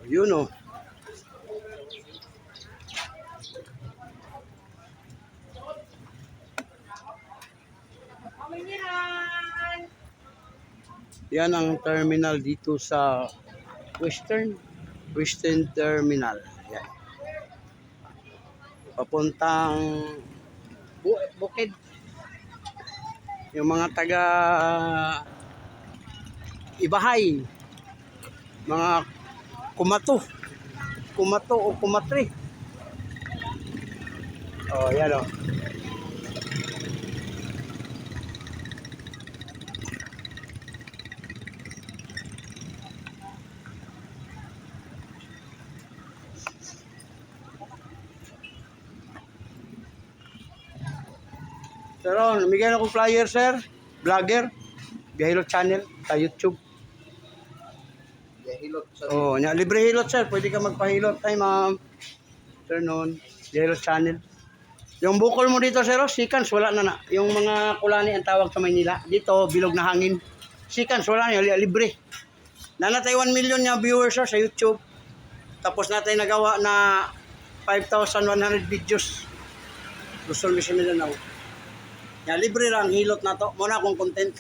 Yun o. Yan ang terminal dito sa Western Terminal. Yan. Papuntang Bukid. Yung mga taga Ibahay, mga Kumato o Kumatri. Oh, yan oh. Sir, namigay akong flyer, sir. Vlogger. Biyahilot channel sa YouTube. Hilot sa Oh, libre hilot, sir. Pwede ka magpahilot. Ay, ma'am. Sir, noon. Biyahilot channel. Yung bukol mo dito, sir, sikans, wala na. Yung mga kulani ang tawag sa Maynila. Dito, bilog na hangin. Sikans, wala na. Libre. Nanatay 1 million niya viewers, sir, sa YouTube. Tapos natin nagawa na 5,100 videos. Luzon, Visayas, Mindanao. Libre lang hilot na to. Muna akong content.